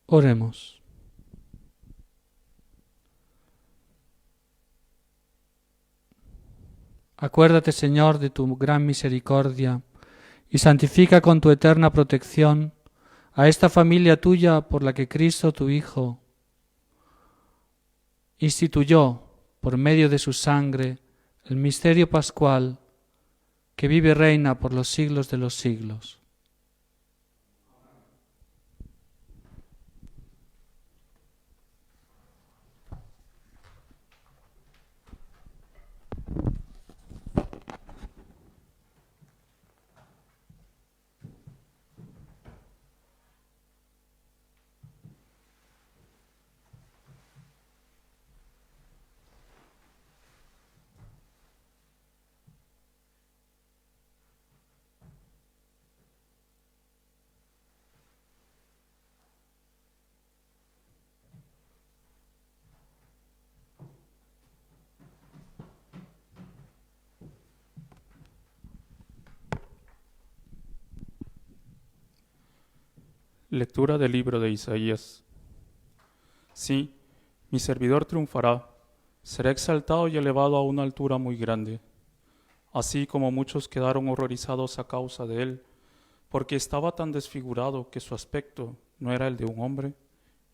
Oremos. Acuérdate, Señor, de tu gran misericordia y santifica con tu eterna protección a esta familia tuya por la que Cristo, tu Hijo, instituyó por medio de su sangre el misterio pascual que vive y reina por los siglos de los siglos. Lectura del libro de Isaías. Sí, mi servidor triunfará, será exaltado y elevado a una altura muy grande, así como muchos quedaron horrorizados a causa de él, porque estaba tan desfigurado que su aspecto no era el de un hombre,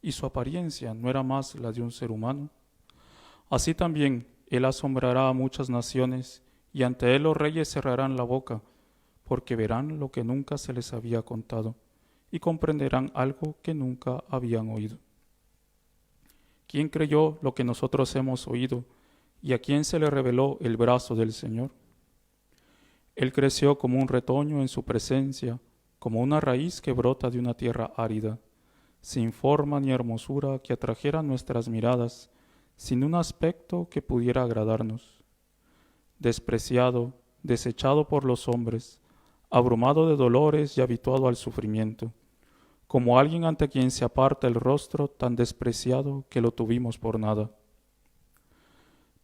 y su apariencia no era más la de un ser humano. Así también él asombrará a muchas naciones, y ante él los reyes cerrarán la boca, porque verán lo que nunca se les había contado, y comprenderán algo que nunca habían oído. ¿Quién creyó lo que nosotros hemos oído, y a quién se le reveló el brazo del Señor? Él creció como un retoño en su presencia, como una raíz que brota de una tierra árida, sin forma ni hermosura que atrajera nuestras miradas, sin un aspecto que pudiera agradarnos. Despreciado, desechado por los hombres, abrumado de dolores y habituado al sufrimiento, como alguien ante quien se aparta el rostro, tan despreciado que lo tuvimos por nada.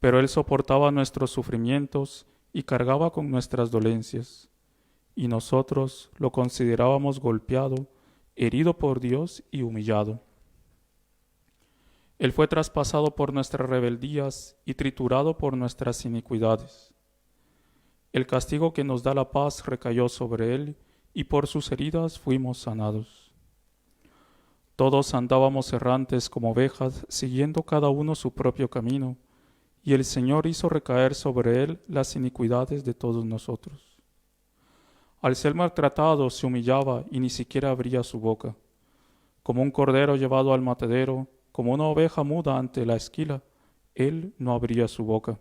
Pero él soportaba nuestros sufrimientos y cargaba con nuestras dolencias, y nosotros lo considerábamos golpeado, herido por Dios y humillado. Él fue traspasado por nuestras rebeldías y triturado por nuestras iniquidades. El castigo que nos da la paz recayó sobre él, y por sus heridas fuimos sanados. Todos andábamos errantes como ovejas, siguiendo cada uno su propio camino, y el Señor hizo recaer sobre él las iniquidades de todos nosotros. Al ser maltratado se humillaba y ni siquiera abría su boca. Como un cordero llevado al matadero, como una oveja muda ante la esquila, él no abría su boca.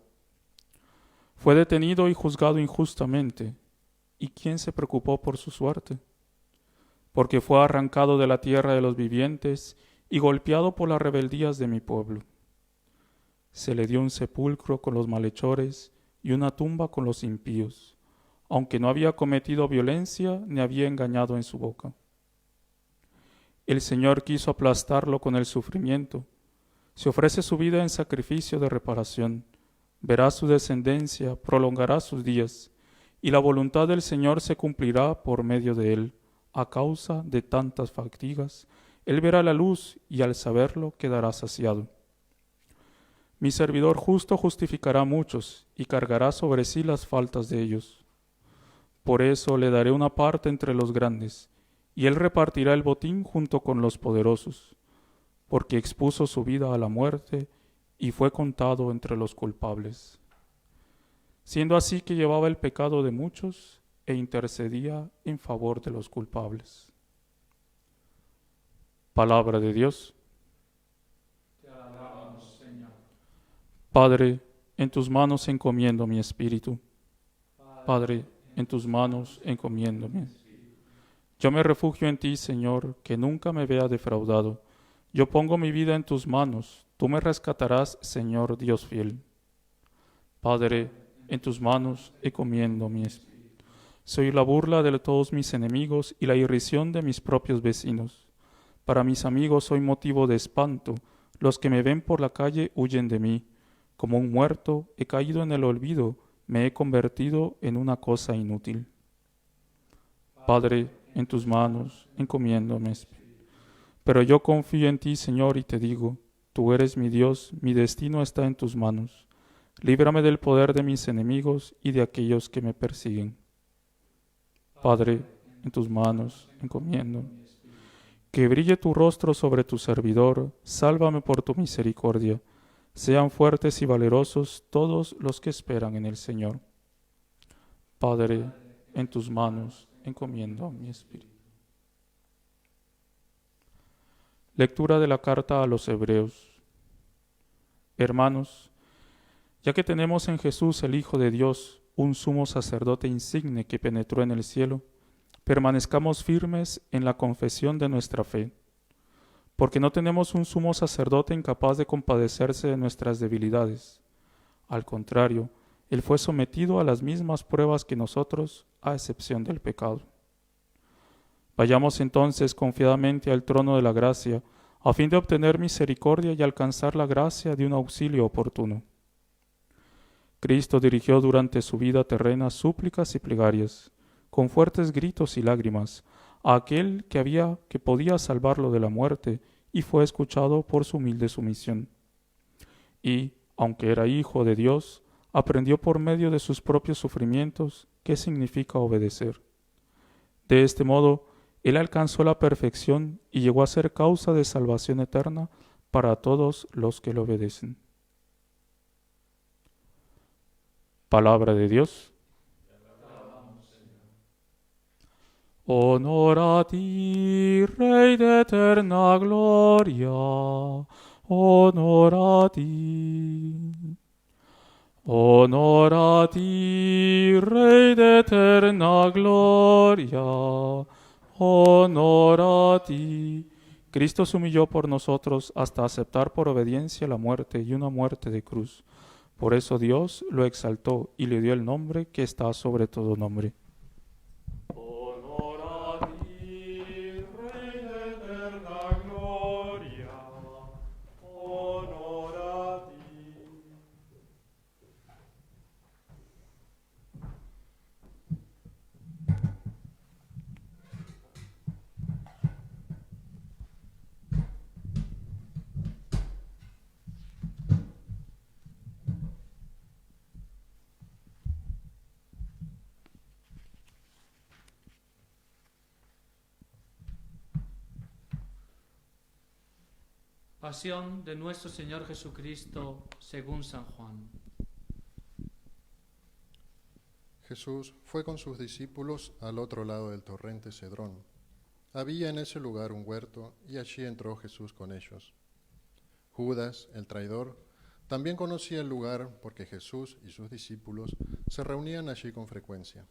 Fue detenido y juzgado injustamente, ¿y quién se preocupó por su suerte? Porque fue arrancado de la tierra de los vivientes y golpeado por las rebeldías de mi pueblo. Se le dio un sepulcro con los malhechores y una tumba con los impíos, aunque no había cometido violencia ni había engañado en su boca. El Señor quiso aplastarlo con el sufrimiento. Se ofrece su vida en sacrificio de reparación. Verá su descendencia, prolongará sus días, y la voluntad del Señor se cumplirá por medio de él. A causa de tantas fatigas, él verá la luz y al saberlo quedará saciado. Mi servidor justo justificará a muchos y cargará sobre sí las faltas de ellos. Por eso le daré una parte entre los grandes, y él repartirá el botín junto con los poderosos, porque expuso su vida a la muerte y fue contado entre los culpables. Siendo así que llevaba el pecado de muchos e intercedía en favor de los culpables. Palabra de Dios. Te alabamos, Señor. Padre, en tus manos encomiendo mi espíritu. Padre, en tus manos encomiendo mi espíritu. Yo me refugio en ti, Señor, que nunca me vea defraudado. Yo pongo mi vida en tus manos. Tú me rescatarás, Señor Dios fiel. Padre, en tus manos encomiendo mi espíritu. Soy la burla de todos mis enemigos y la irrisión de mis propios vecinos. Para mis amigos soy motivo de espanto. Los que me ven por la calle huyen de mí. Como un muerto he caído en el olvido, me he convertido en una cosa inútil. Padre, en tus manos encomiendo mi espíritu. Pero yo confío en ti, Señor, y te digo, tú eres mi Dios, mi destino está en tus manos. Líbrame del poder de mis enemigos y de aquellos que me persiguen. Padre, en tus manos encomiendo. Que brille tu rostro sobre tu servidor, sálvame por tu misericordia. Sean fuertes y valerosos todos los que esperan en el Señor. Padre, en tus manos encomiendo mi espíritu. Lectura de la carta a los Hebreos. Hermanos, ya que tenemos en Jesús, el Hijo de Dios, un sumo sacerdote insigne que penetró en el cielo, permanezcamos firmes en la confesión de nuestra fe, porque no tenemos un sumo sacerdote incapaz de compadecerse de nuestras debilidades. Al contrario, Él fue sometido a las mismas pruebas que nosotros, a excepción del pecado. Vayamos entonces confiadamente al trono de la gracia, a fin de obtener misericordia y alcanzar la gracia de un auxilio oportuno. Cristo dirigió durante su vida terrena súplicas y plegarias, con fuertes gritos y lágrimas, a aquel que podía salvarlo de la muerte, y fue escuchado por su humilde sumisión. Y, aunque era hijo de Dios, aprendió por medio de sus propios sufrimientos qué significa obedecer. De este modo, Él alcanzó la perfección y llegó a ser causa de salvación eterna para todos los que le obedecen. Palabra de Dios. Honor a ti, Rey de eterna gloria, honor a ti. Honor a ti, Rey de eterna gloria, honor a ti. Cristo se humilló por nosotros hasta aceptar por obediencia la muerte y una muerte de cruz. Por eso Dios lo exaltó y le dio el nombre que está sobre todo nombre. Honor a ti, Rey de eterna gloria, honor a ti. Pasión de nuestro Señor Jesucristo según San Juan. Jesús fue con sus discípulos al otro lado del torrente Cedrón. Había en ese lugar un huerto y allí entró Jesús con ellos. Judas, el traidor, también conocía el lugar porque Jesús y sus discípulos se reunían allí con frecuencia.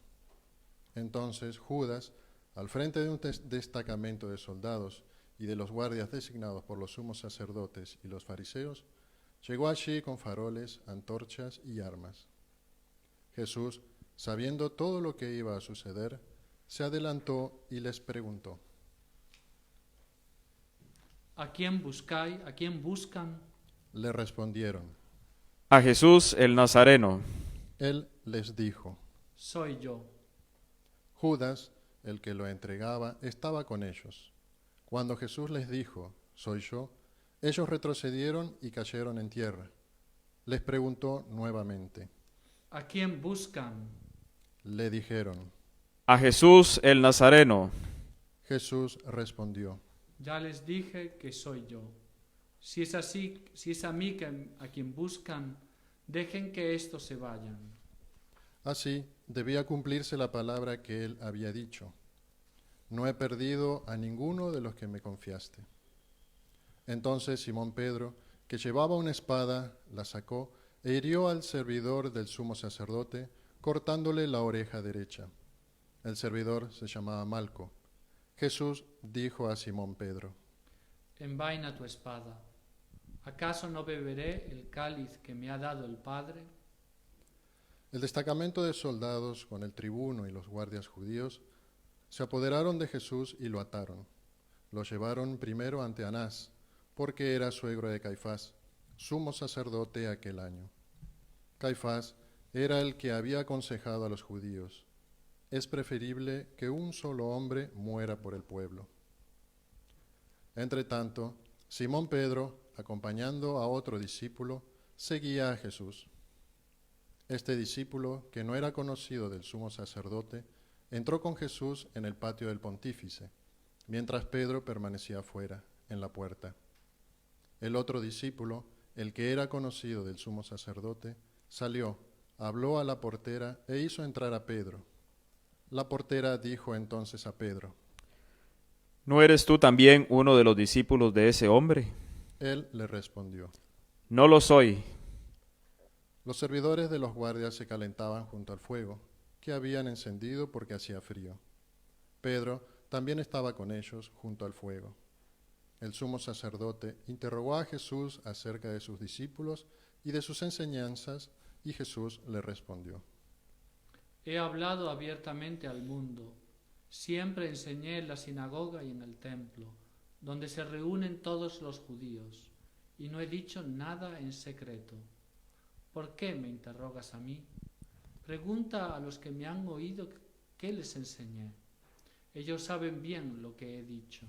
Entonces Judas, al frente de un destacamento de soldados y de los guardias designados por los sumos sacerdotes y los fariseos, llegó allí con faroles, antorchas y armas. Jesús, sabiendo todo lo que iba a suceder, se adelantó y les preguntó: ¿A quién buscáis? ¿A quién buscan? Le respondieron. A Jesús el Nazareno. Él les dijo. Soy yo. Judas, el que lo entregaba, estaba con ellos. Cuando Jesús les dijo, soy yo, ellos retrocedieron y cayeron en tierra. Les preguntó nuevamente. ¿A quién buscan? Le dijeron. A Jesús el Nazareno. Jesús respondió. Ya les dije que soy yo. Si es así, si es a mí a quien buscan, dejen que estos se vayan. Así debía cumplirse la palabra que él había dicho. No he perdido a ninguno de los que me confiaste. Entonces Simón Pedro, que llevaba una espada, la sacó e hirió al servidor del sumo sacerdote, cortándole la oreja derecha. El servidor se llamaba Malco. Jesús dijo a Simón Pedro: Envaina tu espada. ¿Acaso no beberé el cáliz que me ha dado el Padre? El destacamento de soldados con el tribuno y los guardias judíos se apoderaron de Jesús y lo ataron. Lo llevaron primero ante Anás, porque era suegro de Caifás, sumo sacerdote aquel año. Caifás era el que había aconsejado a los judíos: es preferible que un solo hombre muera por el pueblo. Entretanto, Simón Pedro, acompañando a otro discípulo, seguía a Jesús. Este discípulo, que no era conocido del sumo sacerdote, entró con Jesús en el patio del pontífice, mientras Pedro permanecía afuera, en la puerta. El otro discípulo, el que era conocido del sumo sacerdote, salió, habló a la portera e hizo entrar a Pedro. La portera dijo entonces a Pedro: ¿No eres tú también uno de los discípulos de ese hombre? Él le respondió: No lo soy. Los servidores de los guardias se calentaban junto al fuego, que habían encendido porque hacía frío. Pedro también estaba con ellos junto al fuego. El sumo sacerdote interrogó a Jesús acerca de sus discípulos y de sus enseñanzas, y Jesús le respondió: He hablado abiertamente al mundo. Siempre enseñé en la sinagoga y en el templo, donde se reúnen todos los judíos, y no he dicho nada en secreto. ¿Por qué me interrogas a mí? Pregunta a los que me han oído qué les enseñé. Ellos saben bien lo que he dicho.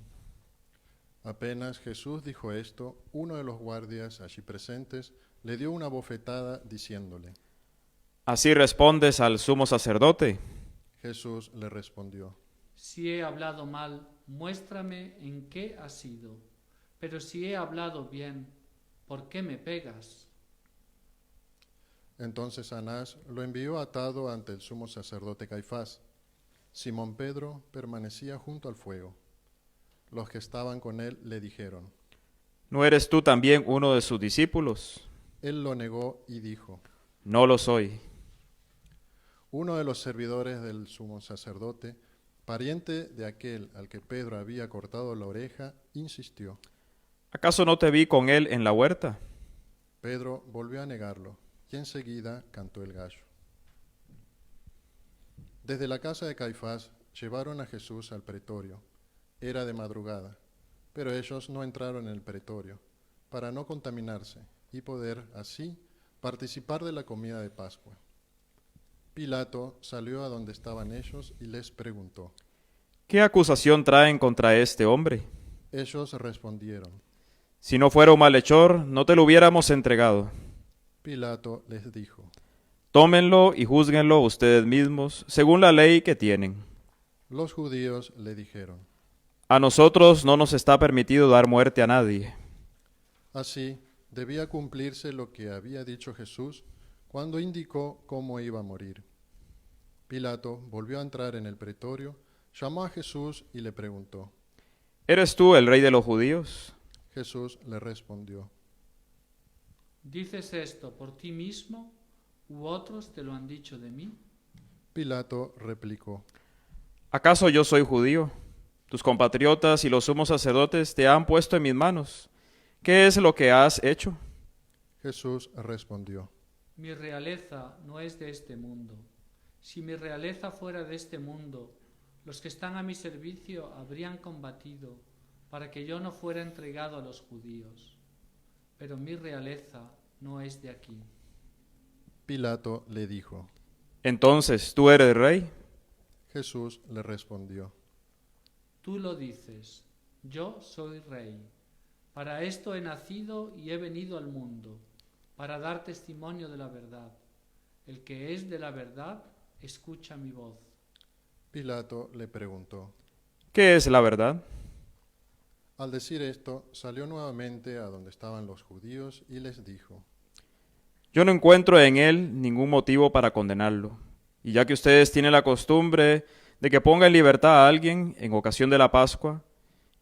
Apenas Jesús dijo esto, uno de los guardias allí presentes le dio una bofetada diciéndole: ¿Así respondes al sumo sacerdote? Jesús le respondió: Si he hablado mal, muéstrame en qué ha sido. Pero si he hablado bien, ¿por qué me pegas? Entonces Anás lo envió atado ante el sumo sacerdote Caifás. Simón Pedro permanecía junto al fuego. Los que estaban con él le dijeron: ¿No eres tú también uno de sus discípulos? Él lo negó y dijo: No lo soy. Uno de los servidores del sumo sacerdote, pariente de aquel al que Pedro había cortado la oreja, insistió. ¿Acaso no te vi con él en la huerta? Pedro volvió a negarlo y enseguida cantó el gallo. Desde la casa de Caifás llevaron a Jesús al pretorio. Era de madrugada, pero ellos no entraron en el pretorio para no contaminarse y poder así participar de la comida de Pascua. Pilato salió a donde estaban ellos y les preguntó. ¿Qué acusación traen contra este hombre? Ellos respondieron. Si no fuera un malhechor, no te lo hubiéramos entregado. Pilato les dijo. Tómenlo y júzguenlo ustedes mismos, según la ley que tienen. Los judíos le dijeron. A nosotros no nos está permitido dar muerte a nadie. Así debía cumplirse lo que había dicho Jesús cuando indicó cómo iba a morir. Pilato volvió a entrar en el pretorio, llamó a Jesús y le preguntó. ¿Eres tú el rey de los judíos? Jesús le respondió. ¿Dices esto por ti mismo u otros te lo han dicho de mí? Pilato replicó. ¿Acaso yo soy judío? Tus compatriotas y los sumos sacerdotes te han puesto en mis manos. ¿Qué es lo que has hecho? Jesús respondió. Mi realeza no es de este mundo. Si mi realeza fuera de este mundo, los que están a mi servicio habrían combatido para que yo no fuera entregado a los judíos. Pero mi realeza no es de aquí. Pilato le dijo. Entonces, ¿tú eres rey? Jesús le respondió. Tú lo dices, yo soy rey. Para esto he nacido y he venido al mundo, para dar testimonio de la verdad. El que es de la verdad, escucha mi voz. Pilato le preguntó. ¿Qué es la verdad? Al decir esto, salió nuevamente a donde estaban los judíos y les dijo. Yo no encuentro en él ningún motivo para condenarlo. Y ya que ustedes tienen la costumbre de que ponga en libertad a alguien en ocasión de la Pascua,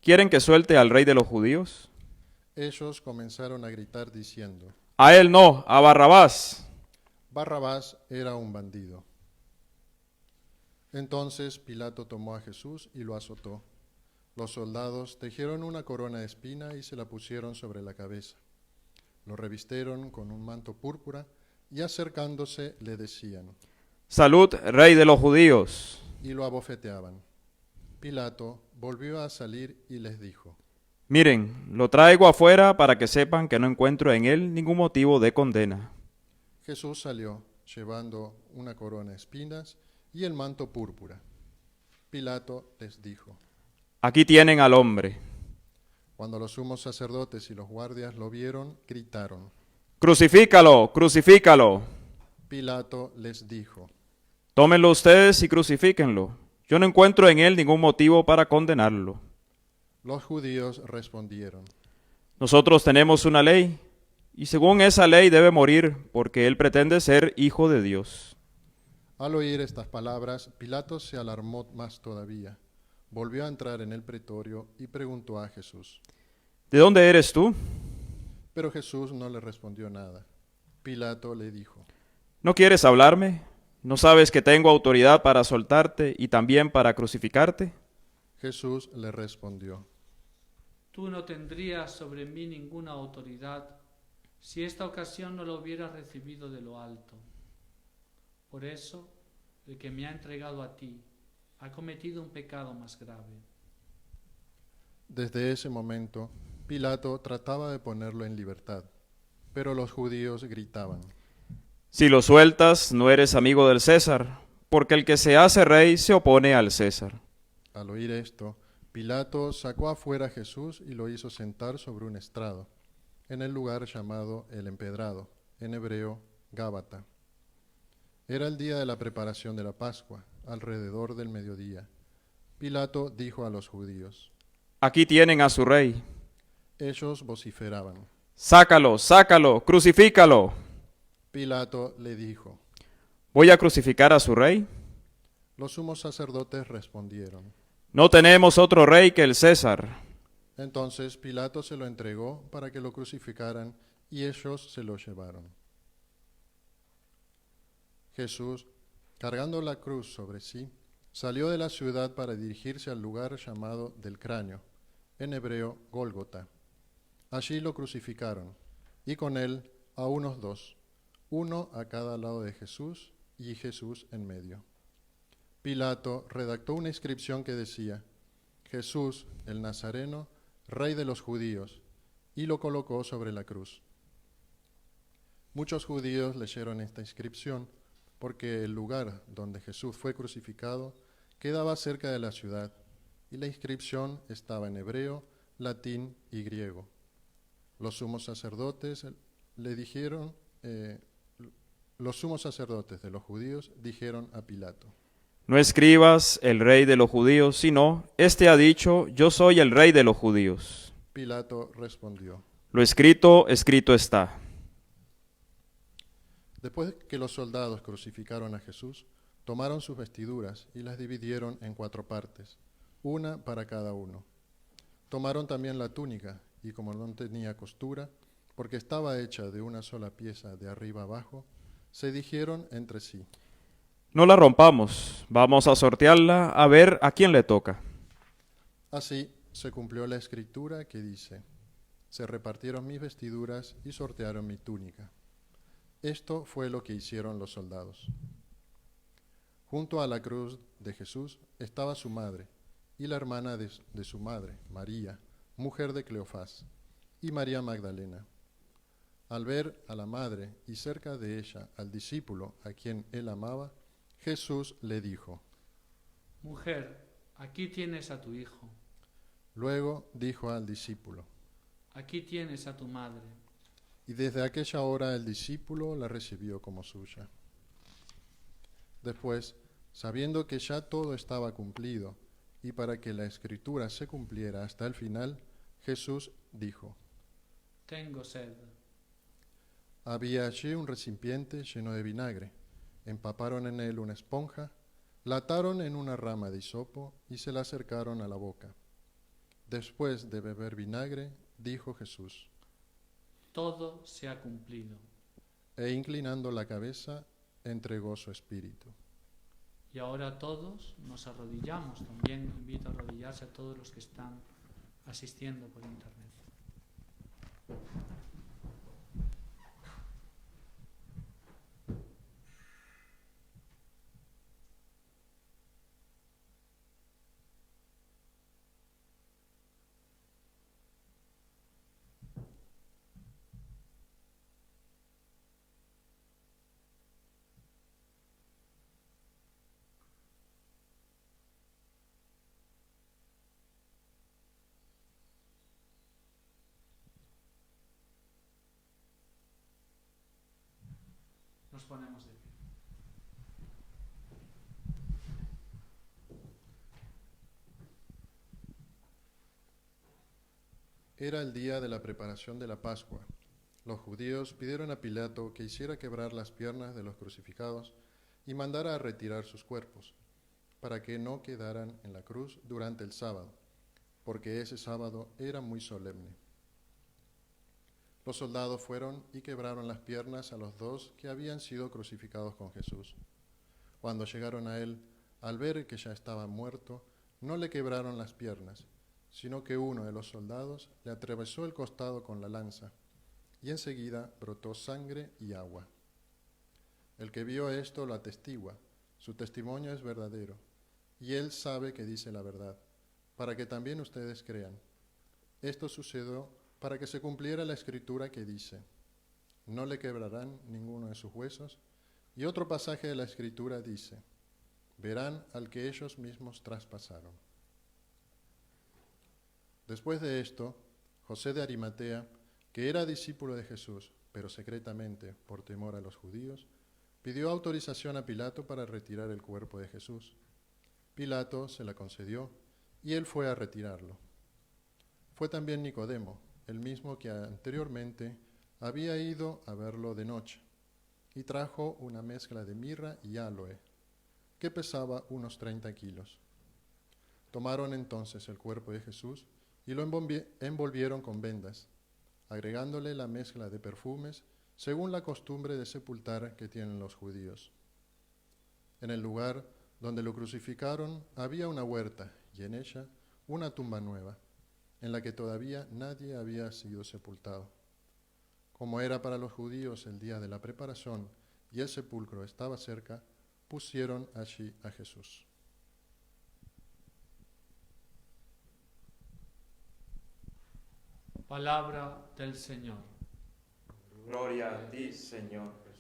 ¿quieren que suelte al rey de los judíos? Ellos comenzaron a gritar diciendo. A él no, a Barrabás. Barrabás era un bandido. Entonces Pilato tomó a Jesús y lo azotó. Los soldados tejieron una corona de espina y se la pusieron sobre la cabeza. Lo revistieron con un manto púrpura y acercándose le decían. Salud, rey de los judíos. Y lo abofeteaban. Pilato volvió a salir y les dijo. Miren, lo traigo afuera para que sepan que no encuentro en él ningún motivo de condena. Jesús salió llevando una corona de espinas y el manto púrpura. Pilato les dijo. Aquí tienen al hombre. Cuando los sumos sacerdotes y los guardias lo vieron, gritaron. ¡Crucifícalo! ¡Crucifícalo! Pilato les dijo. Tómenlo ustedes y crucifíquenlo. Yo no encuentro en él ningún motivo para condenarlo. Los judíos respondieron. Nosotros tenemos una ley, y según esa ley debe morir, porque él pretende ser hijo de Dios. Al oír estas palabras, Pilato se alarmó más todavía. Volvió a entrar en el pretorio y preguntó a Jesús. ¿De dónde eres tú? Pero Jesús no le respondió nada. Pilato le dijo. ¿No quieres hablarme? ¿No sabes que tengo autoridad para soltarte y también para crucificarte? Jesús le respondió. Tú no tendrías sobre mí ninguna autoridad si esta ocasión no la hubieras recibido de lo alto. Por eso, el que me ha entregado a ti ha cometido un pecado más grave. Desde ese momento, Pilato trataba de ponerlo en libertad, pero los judíos gritaban. Si lo sueltas, no eres amigo del César, porque el que se hace rey se opone al César. Al oír esto, Pilato sacó afuera a Jesús y lo hizo sentar sobre un estrado, en el lugar llamado El Empedrado, en hebreo Gábata. Era el día de la preparación de la Pascua, alrededor del mediodía. Pilato dijo a los judíos. Aquí tienen a su rey. Ellos vociferaban. Sácalo, sácalo, crucifícalo. Pilato le dijo. ¿Voy a crucificar a su rey? Los sumos sacerdotes respondieron. No tenemos otro rey que el César. Entonces Pilato se lo entregó para que lo crucificaran y ellos se lo llevaron. Jesús, cargando la cruz sobre sí, salió de la ciudad para dirigirse al lugar llamado del Cráneo, en hebreo Gólgota. Allí lo crucificaron, y con él a unos dos, uno a cada lado de Jesús y Jesús en medio. Pilato redactó una inscripción que decía, Jesús, el Nazareno, Rey de los judíos, y lo colocó sobre la cruz. Muchos judíos leyeron esta inscripción porque el lugar donde Jesús fue crucificado quedaba cerca de la ciudad, y la inscripción estaba en hebreo, latín y griego. Los sumos sacerdotes de los judíos dijeron a Pilato. No escribas el rey de los judíos, sino, este ha dicho, yo soy el rey de los judíos. Pilato respondió. Lo escrito, escrito está. Después que los soldados crucificaron a Jesús, tomaron sus vestiduras y las dividieron en 4 partes, una para cada uno. Tomaron también la túnica, y como no tenía costura, porque estaba hecha de una sola pieza de arriba abajo, se dijeron entre sí. No la rompamos, vamos a sortearla a ver a quién le toca. Así se cumplió la escritura que dice, se repartieron mis vestiduras y sortearon mi túnica. Esto fue lo que hicieron los soldados. Junto a la cruz de Jesús estaba su madre y la hermana de su madre, María, mujer de Cleofás, y María Magdalena. Al ver a la madre y cerca de ella al discípulo a quien él amaba, Jesús le dijo, Mujer, aquí tienes a tu hijo. Luego dijo al discípulo, Aquí tienes a tu madre. y desde aquella hora el discípulo la recibió como suya. Después, sabiendo que ya todo estaba cumplido, y para que la escritura se cumpliera hasta el final, Jesús dijo, Tengo sed. Había allí un recipiente lleno de vinagre. Empaparon en él una esponja, la ataron en una rama de hisopo y se la acercaron a la boca. Después de beber vinagre, dijo Jesús, Todo se ha cumplido. e inclinando la cabeza, entregó su espíritu. Y ahora todos nos arrodillamos. También invito a arrodillarse a todos los que están asistiendo por internet. Nos ponemos de pie. Era el día de la preparación de la Pascua. Los judíos pidieron a Pilato que hiciera quebrar las piernas de los crucificados y mandara a retirar sus cuerpos, para que no quedaran en la cruz durante el sábado, porque ese sábado era muy solemne. Los soldados fueron y quebraron las piernas a los dos que habían sido crucificados con Jesús. Cuando llegaron a él, al ver que ya estaba muerto, no le quebraron las piernas, sino que uno de los soldados le atravesó el costado con la lanza, y enseguida brotó sangre y agua. El que vio esto lo atestigua, su testimonio es verdadero, y él sabe que dice la verdad, para que también ustedes crean. Esto sucedió para que se cumpliera la escritura que dice: no le quebrarán ninguno de sus huesos. Y otro pasaje de la escritura dice: verán al que ellos mismos traspasaron. Después de esto, José de Arimatea, que era discípulo de Jesús, pero secretamente, por temor a los judíos, pidió autorización a Pilato para retirar el cuerpo de Jesús. Pilato se la concedió y él fue a retirarlo. Fue también Nicodemo, el mismo que anteriormente había ido a verlo de noche, y trajo una mezcla de mirra y áloe, que pesaba unos 30 kilos. Tomaron entonces el cuerpo de Jesús y lo envolvieron con vendas, agregándole la mezcla de perfumes, según la costumbre de sepultar que tienen los judíos. En el lugar donde lo crucificaron había una huerta, y en ella una tumba nueva, en la que todavía nadie había sido sepultado. Como era para los judíos el día de la preparación y el sepulcro estaba cerca, pusieron allí a Jesús. Palabra del Señor. Gloria a ti, Señor Jesús.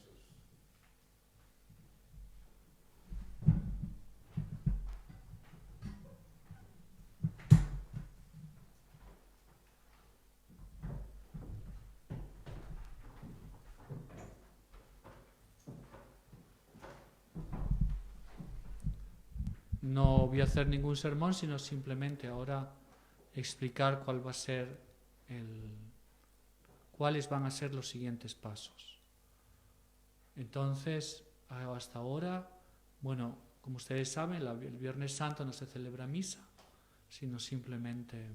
No voy a hacer ningún sermón, sino simplemente ahora explicar cuáles van a ser los siguientes pasos. Entonces, hasta ahora, bueno, como ustedes saben, el Viernes Santo no se celebra misa, sino simplemente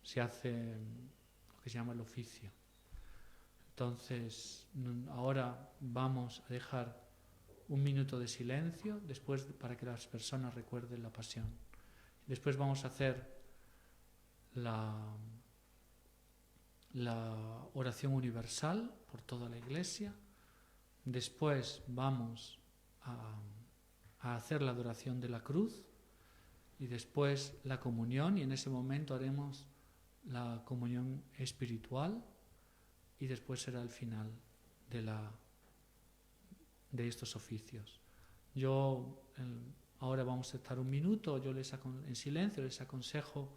se hace lo que se llama el oficio. Entonces, ahora vamos a dejar un minuto de silencio después para que las personas recuerden la pasión. Después vamos a hacer la oración universal por toda la Iglesia. Después vamos a hacer la adoración de la cruz y después la comunión, y en ese momento haremos la comunión espiritual y después será el final de estos oficios. Ahora vamos a estar un minuto, en silencio les aconsejo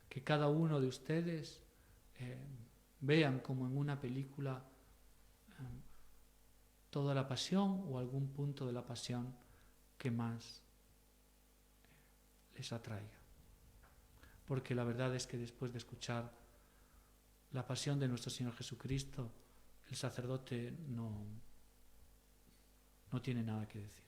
que cada uno de ustedes vean como en una película toda la pasión o algún punto de la pasión que más les atraiga. Porque la verdad es que después de escuchar la pasión de nuestro Señor Jesucristo, el sacerdote no tiene nada que decir.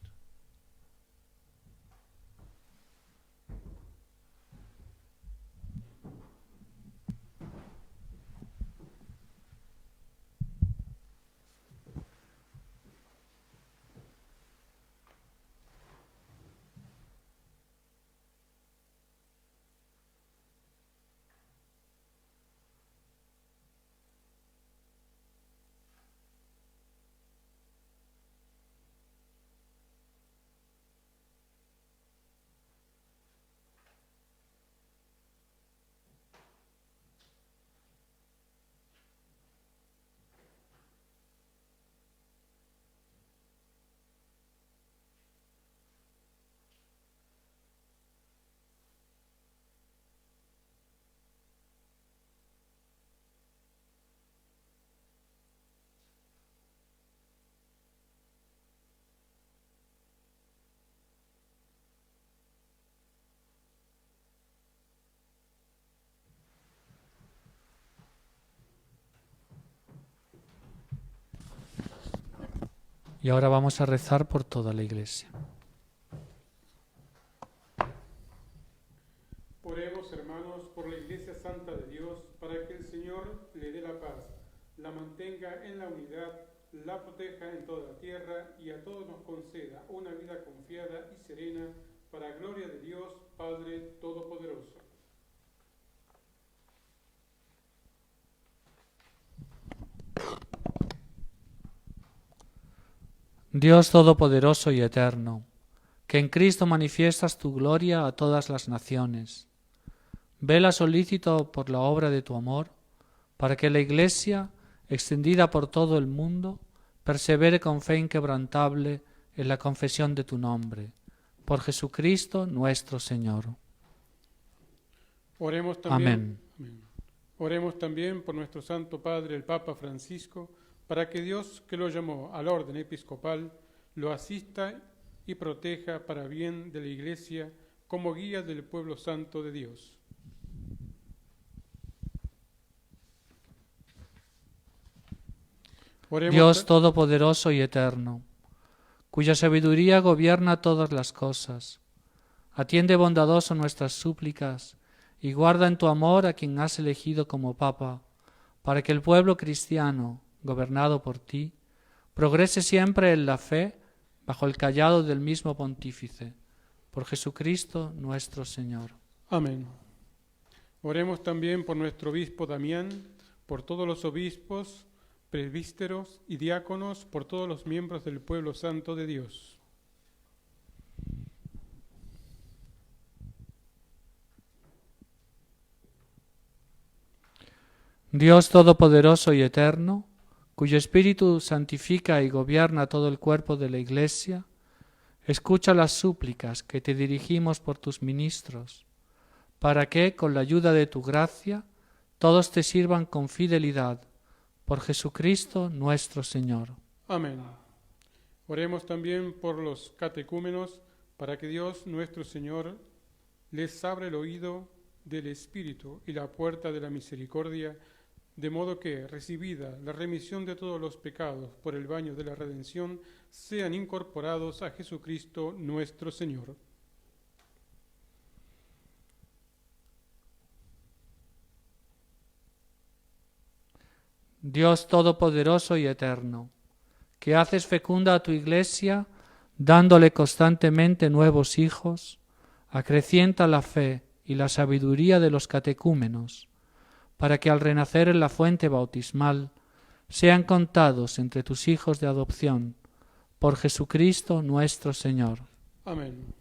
Y ahora vamos a rezar por toda la Iglesia. Oremos, hermanos, por la Iglesia Santa de Dios, para que el Señor le dé la paz, la mantenga en la unidad, la proteja en toda la tierra y a todos nos conceda una vida confiada y serena, para gloria de Dios, Padre Todopoderoso. Dios Todopoderoso y Eterno, que en Cristo manifiestas tu gloria a todas las naciones, vela solícito por la obra de tu amor, para que la Iglesia, extendida por todo el mundo, persevere con fe inquebrantable en la confesión de tu nombre. Por Jesucristo nuestro Señor. Oremos también, Amén. Oremos también por nuestro Santo Padre, el Papa Francisco, para que Dios, que lo llamó al orden episcopal, lo asista y proteja para bien de la Iglesia como guía del pueblo santo de Dios. Dios Todopoderoso y Eterno, cuya sabiduría gobierna todas las cosas, atiende bondadoso nuestras súplicas y guarda en tu amor a quien has elegido como Papa, para que el pueblo cristiano, gobernado por ti, progrese siempre en la fe bajo el cayado del mismo pontífice. Por Jesucristo nuestro Señor. Amén. Oremos también por nuestro obispo Damián, por todos los obispos, presbíteros y diáconos, por todos los miembros del pueblo santo de Dios. Dios Todopoderoso y Eterno, cuyo Espíritu santifica y gobierna todo el cuerpo de la Iglesia, escucha las súplicas que te dirigimos por tus ministros, para que, con la ayuda de tu gracia, todos te sirvan con fidelidad. Por Jesucristo nuestro Señor. Amén. Oremos también por los catecúmenos, para que Dios nuestro Señor les abra el oído del Espíritu y la puerta de la misericordia, de modo que, recibida la remisión de todos los pecados por el baño de la redención, sean incorporados a Jesucristo nuestro Señor. Dios Todopoderoso y Eterno, que haces fecunda a tu Iglesia, dándole constantemente nuevos hijos, acrecienta la fe y la sabiduría de los catecúmenos, para que al renacer en la fuente bautismal sean contados entre tus hijos de adopción, por Jesucristo nuestro Señor. Amén.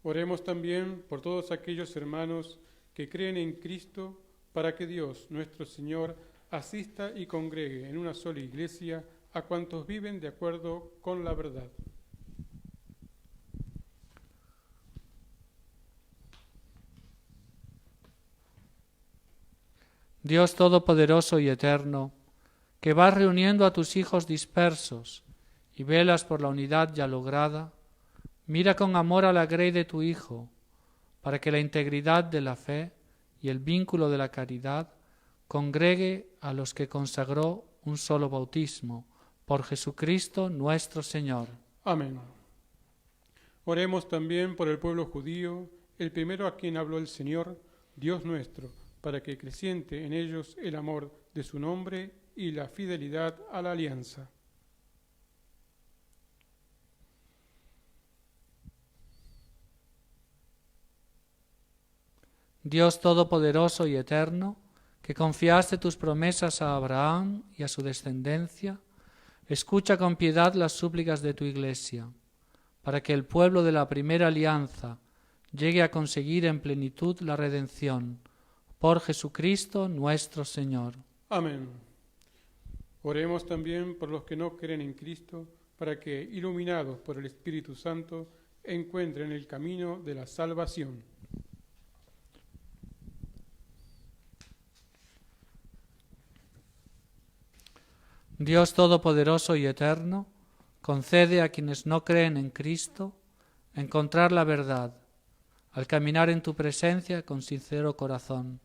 Oremos también por todos aquellos hermanos que creen en Cristo, para que Dios nuestro Señor asista y congregue en una sola Iglesia a cuantos viven de acuerdo con la verdad. Dios Todopoderoso y Eterno, que vas reuniendo a tus hijos dispersos y velas por la unidad ya lograda, mira con amor a la grey de tu Hijo, para que la integridad de la fe y el vínculo de la caridad congregue a los que consagró un solo bautismo, por Jesucristo nuestro Señor. Amén. Oremos también por el pueblo judío, el primero a quien habló el Señor, Dios nuestro, para que creciente en ellos el amor de su nombre y la fidelidad a la alianza. Dios Todopoderoso y Eterno, que confiaste tus promesas a Abraham y a su descendencia, escucha con piedad las súplicas de tu Iglesia, para que el pueblo de la primera alianza llegue a conseguir en plenitud la redención, por Jesucristo nuestro Señor. Amén. Oremos también por los que no creen en Cristo, para que, iluminados por el Espíritu Santo, encuentren el camino de la salvación. Dios Todopoderoso y Eterno, concede a quienes no creen en Cristo encontrar la verdad, al caminar en tu presencia con sincero corazón,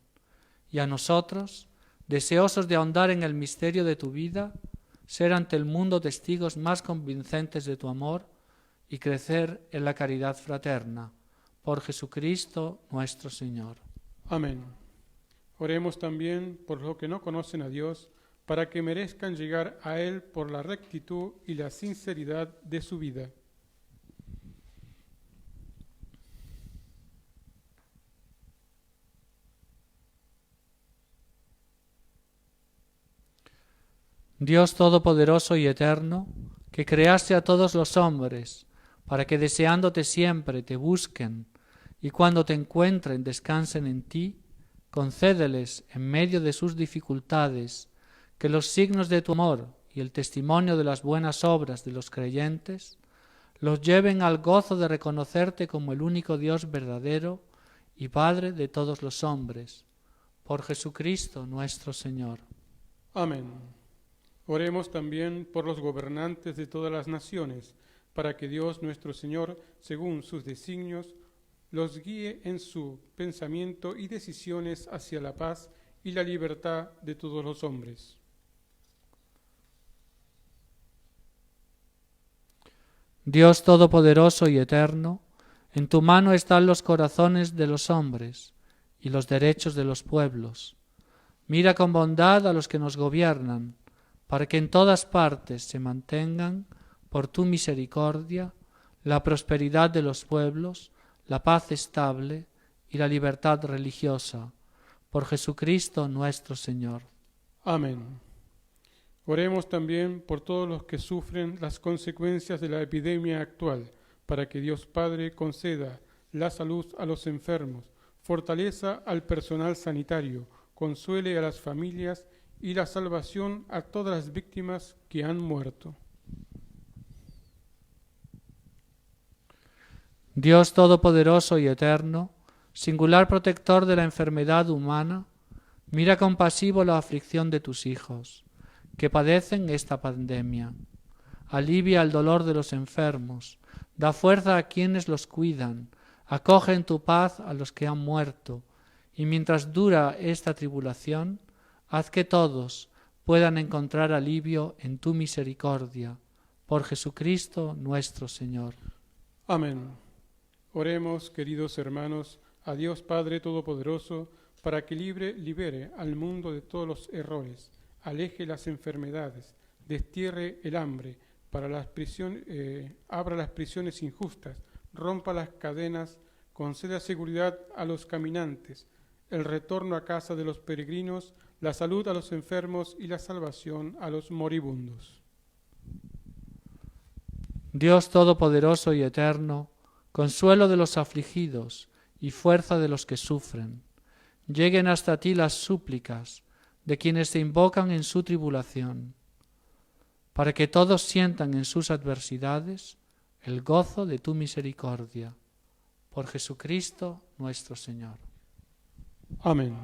y a nosotros, deseosos de ahondar en el misterio de tu vida, ser ante el mundo testigos más convincentes de tu amor y crecer en la caridad fraterna. Por Jesucristo nuestro Señor. Amén. Oremos también por los que no conocen a Dios, para que merezcan llegar a Él por la rectitud y la sinceridad de su vida. Dios Todopoderoso y Eterno, que creaste a todos los hombres, para que deseándote siempre te busquen, y cuando te encuentren descansen en ti, concédeles en medio de sus dificultades que los signos de tu amor y el testimonio de las buenas obras de los creyentes los lleven al gozo de reconocerte como el único Dios verdadero y Padre de todos los hombres. Por Jesucristo nuestro Señor. Amén. Oremos también por los gobernantes de todas las naciones, para que Dios nuestro Señor, según sus designios, los guíe en su pensamiento y decisiones hacia la paz y la libertad de todos los hombres. Dios Todopoderoso y Eterno, en tu mano están los corazones de los hombres y los derechos de los pueblos. Mira con bondad a los que nos gobiernan, para que en todas partes se mantengan, por tu misericordia, la prosperidad de los pueblos, la paz estable y la libertad religiosa. Por Jesucristo nuestro Señor. Amén. Oremos también por todos los que sufren las consecuencias de la epidemia actual, para que Dios Padre conceda la salud a los enfermos, fortaleza al personal sanitario, consuele a las familias y la salvación a todas las víctimas que han muerto. Dios Todopoderoso y Eterno, singular protector de la enfermedad humana, mira compasivo la aflicción de tus hijos, que padecen esta pandemia. Alivia el dolor de los enfermos, da fuerza a quienes los cuidan, acoge en tu paz a los que han muerto, y mientras dura esta tribulación, haz que todos puedan encontrar alivio en tu misericordia. Por Jesucristo nuestro Señor. Amén. Oremos, queridos hermanos, a Dios Padre Todopoderoso, para que libere al mundo de todos los errores, aleje las enfermedades, destierre el hambre, abra las prisiones injustas, rompa las cadenas, conceda seguridad a los caminantes, el retorno a casa de los peregrinos, la salud a los enfermos y la salvación a los moribundos. Dios Todopoderoso y Eterno, consuelo de los afligidos y fuerza de los que sufren, lleguen hasta ti las súplicas de quienes te invocan en su tribulación, para que todos sientan en sus adversidades el gozo de tu misericordia. Por Jesucristo nuestro Señor. Amén.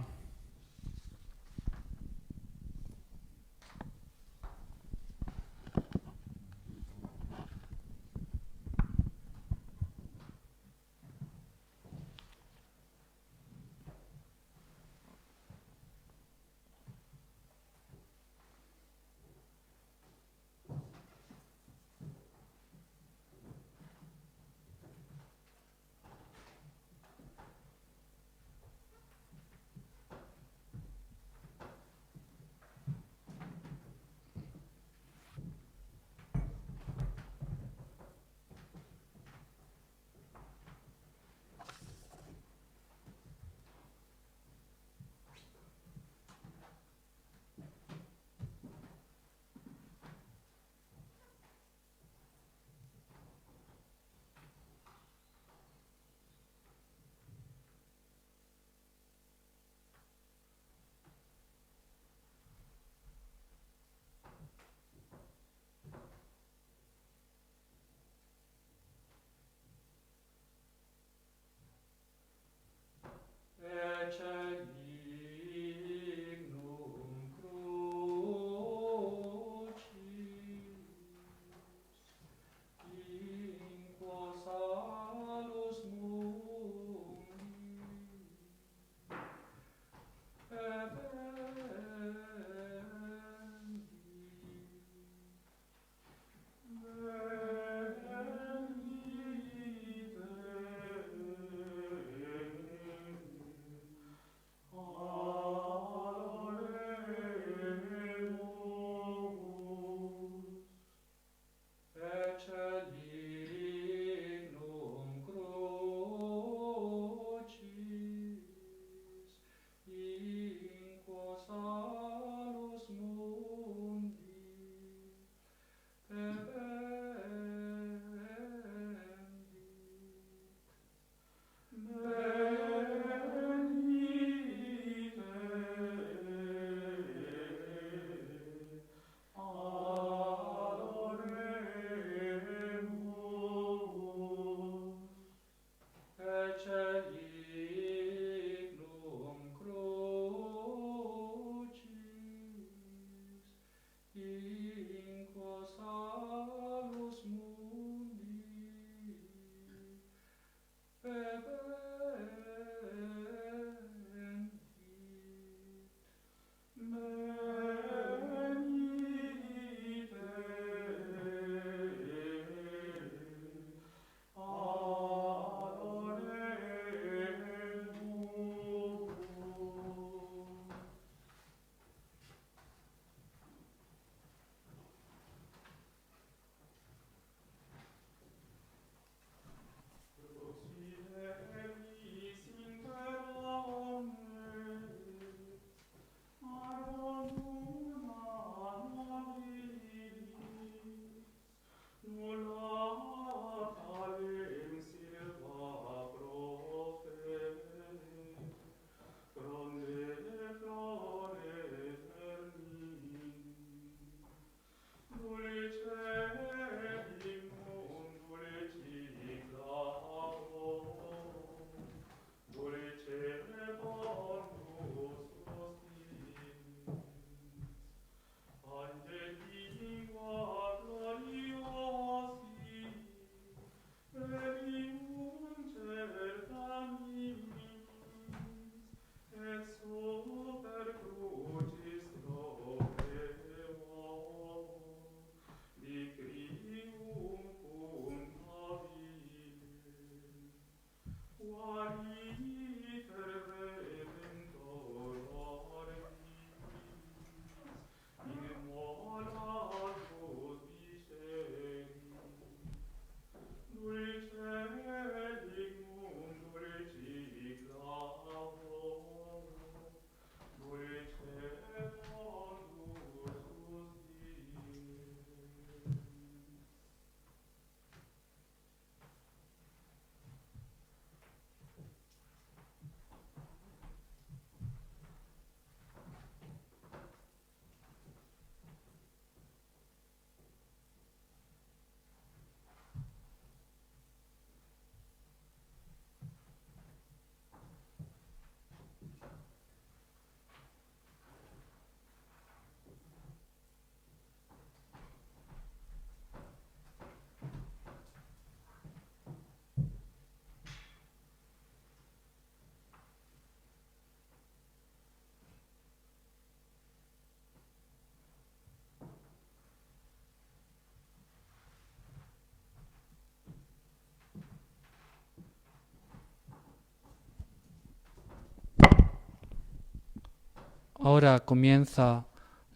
Ahora comienza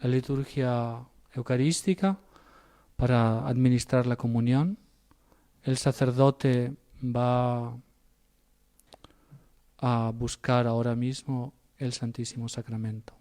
la liturgia eucarística para administrar la comunión. El sacerdote va a buscar ahora mismo el Santísimo Sacramento.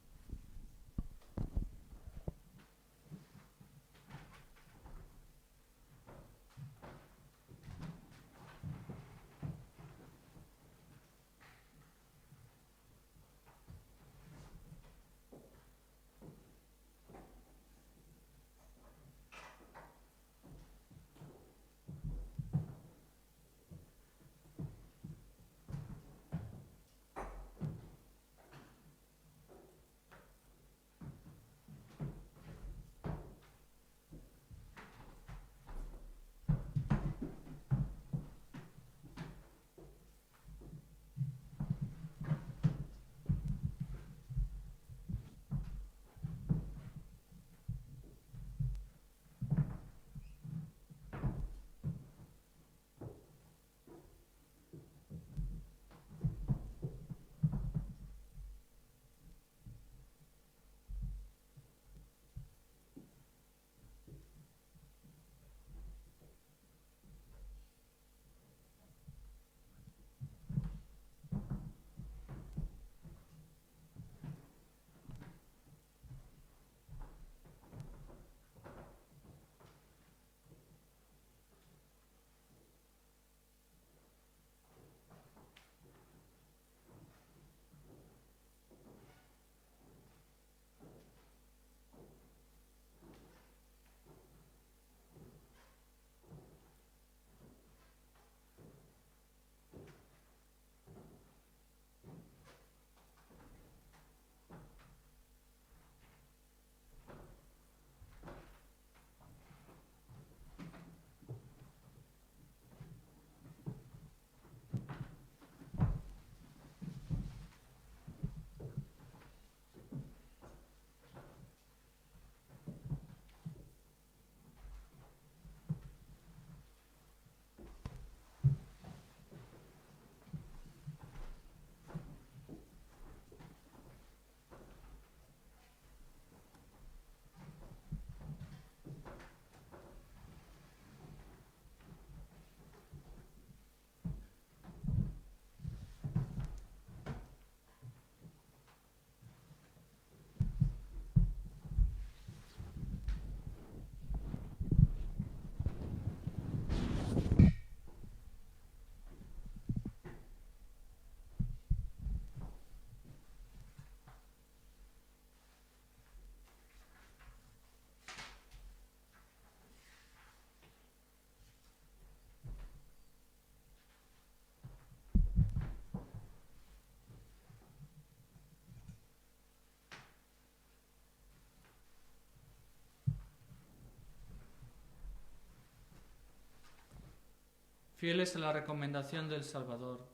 Fieles a la recomendación del Salvador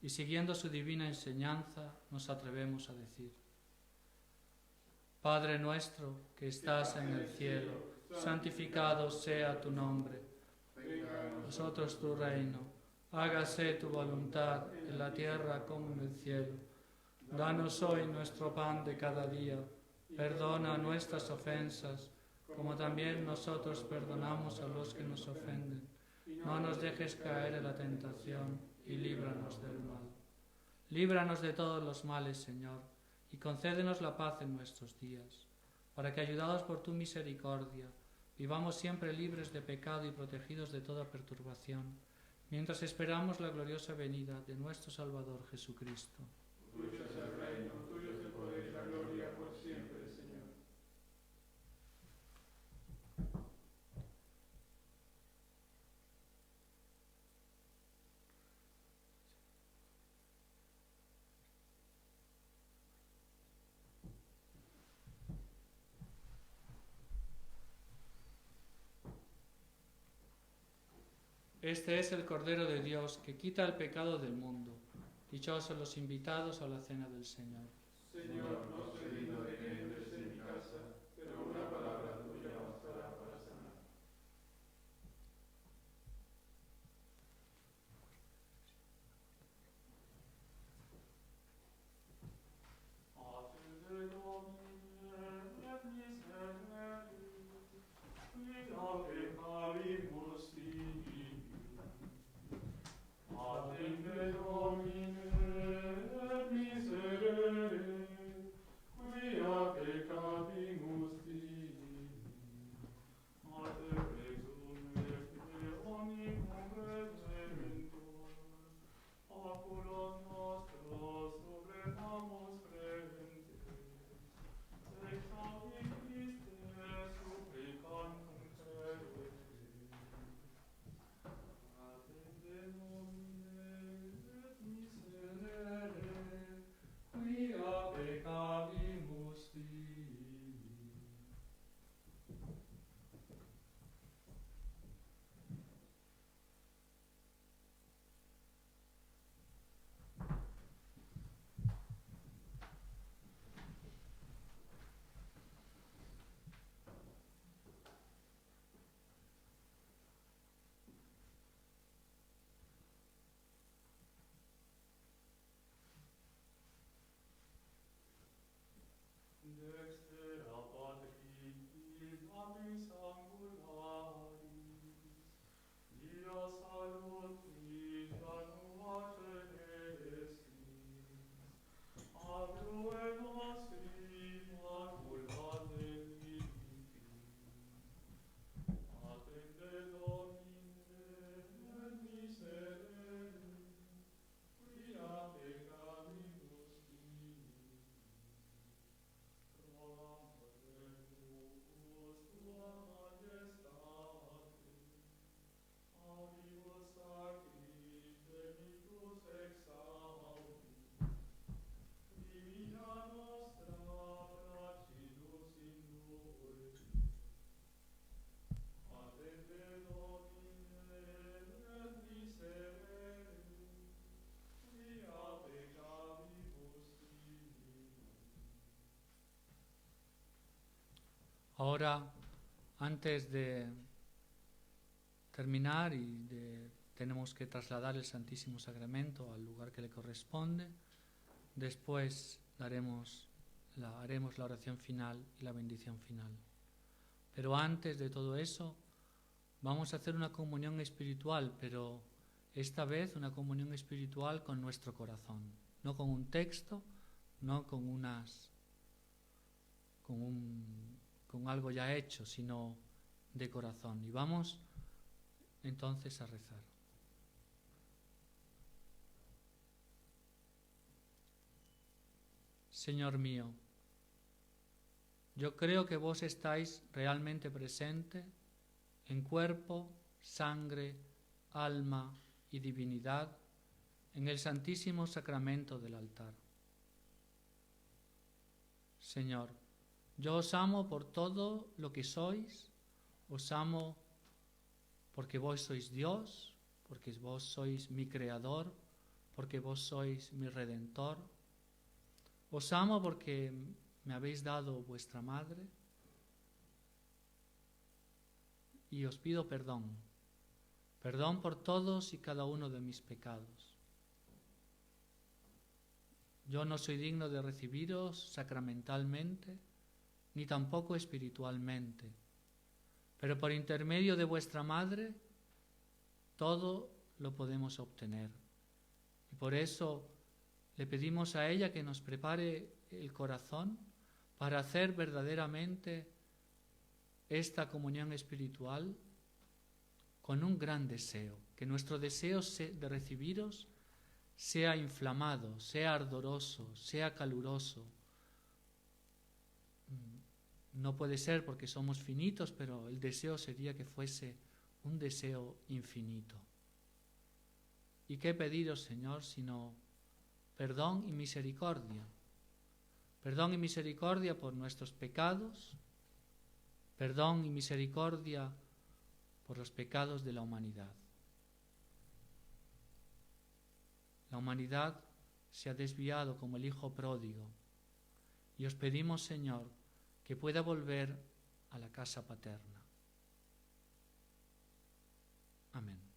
y siguiendo su divina enseñanza, nos atrevemos a decir: Padre nuestro que estás en el cielo, santificado sea tu nombre. Venga a nosotros tu reino. Hágase tu voluntad en la tierra como en el cielo. Danos hoy nuestro pan de cada día. Perdona nuestras ofensas, como también nosotros perdonamos a los que nos ofenden. No nos dejes caer en la tentación y líbranos del mal. Líbranos de todos los males, Señor, y concédenos la paz en nuestros días, para que, ayudados por tu misericordia, vivamos siempre libres de pecado y protegidos de toda perturbación, mientras esperamos la gloriosa venida de nuestro Salvador Jesucristo. Tuyo es el reino, tuyo es el poder y la gloria por siempre, Señor. Este es el Cordero de Dios que quita el pecado del mundo. Dichosos los invitados a la cena del Señor. Señor, no soy digno de que entres en mi casa, pero una palabra tuya bastará para sanar. Ahora, antes de terminar tenemos que trasladar el Santísimo Sacramento al lugar que le corresponde. Después haremos la oración final y la bendición final. Pero antes de todo eso, vamos a hacer una comunión espiritual, pero esta vez una comunión espiritual con nuestro corazón, no con un texto, no con algo ya hecho, sino de corazón. Y vamos entonces a rezar. Señor mío, yo creo que vos estáis realmente presente en cuerpo, sangre, alma y divinidad en el Santísimo Sacramento del altar. Señor, yo os amo por todo lo que sois, os amo porque vos sois Dios, porque vos sois mi creador, porque vos sois mi redentor. Os amo porque me habéis dado vuestra madre y os pido perdón. Perdón por todos y cada uno de mis pecados. Yo no soy digno de recibiros sacramentalmente, ni tampoco espiritualmente, pero por intermedio de vuestra madre, todo lo podemos obtener. Y por eso le pedimos a ella que nos prepare el corazón para hacer verdaderamente esta comunión espiritual con un gran deseo, que nuestro deseo de recibiros sea inflamado, sea ardoroso, sea caluroso. No puede ser porque somos finitos, pero el deseo sería que fuese un deseo infinito. ¿Y qué pediros, Señor, sino perdón y misericordia? Perdón y misericordia por nuestros pecados, perdón y misericordia por los pecados de la humanidad. La humanidad se ha desviado como el hijo pródigo y os pedimos, Señor, que pueda volver a la casa paterna. Amén.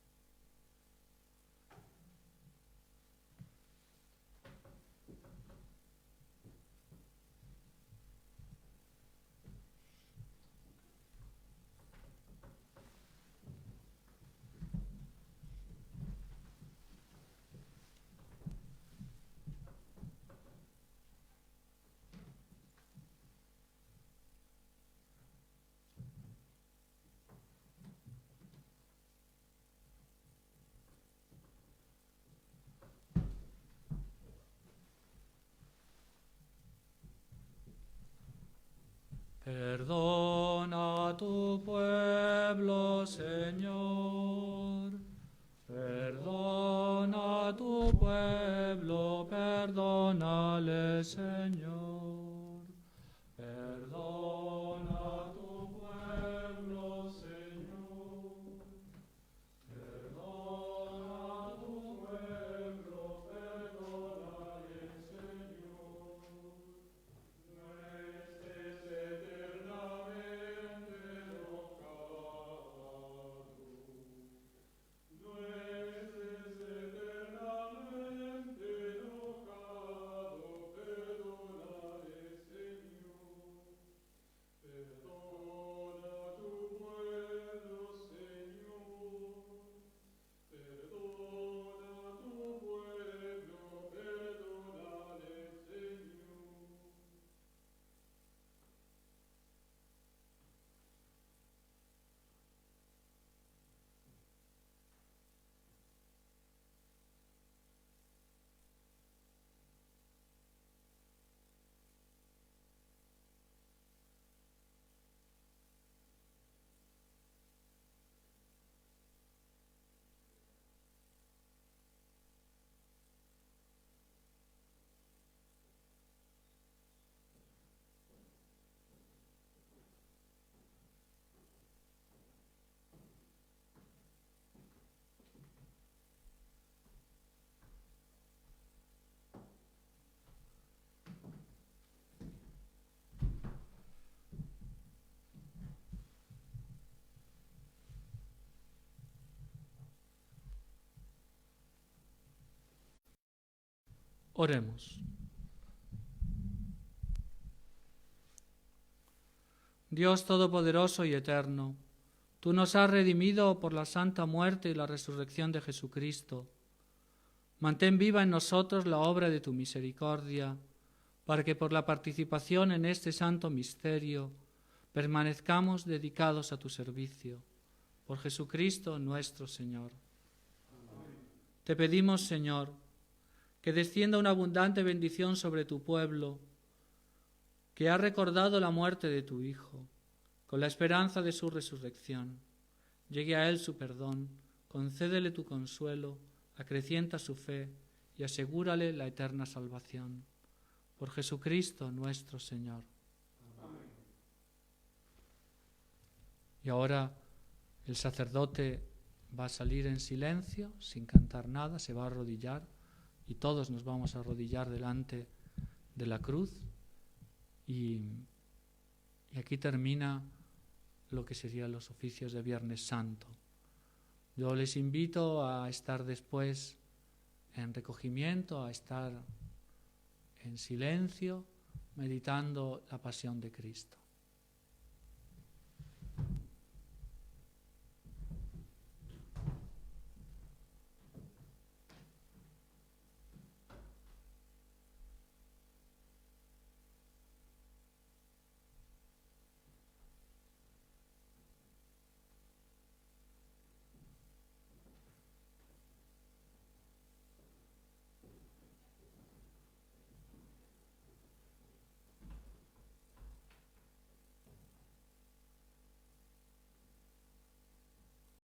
Perdona a tu pueblo, Señor. Perdona a tu pueblo, perdónale, Señor. Perdona a tu pueblo, Señor. Perdona a tu pueblo, perdónale, Señor. No estés eternamente enojado. No estés eternamente enojado, perdónale, Señor. Perdona a tu pueblo, Señor. Perdona a tu pueblo, perdónale, Señor. Oremos. Dios Todopoderoso y Eterno, tú nos has redimido por la santa muerte y la resurrección de Jesucristo. Mantén viva en nosotros la obra de tu misericordia, para que por la participación en este santo misterio permanezcamos dedicados a tu servicio. Por Jesucristo nuestro Señor. Amén. Te pedimos, Señor, que descienda una abundante bendición sobre tu pueblo, que ha recordado la muerte de tu Hijo, con la esperanza de su resurrección. Llegue a él su perdón, concédele tu consuelo, acrecienta su fe y asegúrale la eterna salvación. Por Jesucristo nuestro Señor. Amén. Y ahora el sacerdote va a salir en silencio, sin cantar nada, se va a arrodillar y todos nos vamos a arrodillar delante de la cruz y aquí termina lo que serían los oficios de Viernes Santo. Yo les invito a estar después en recogimiento, a estar en silencio, meditando la pasión de Cristo.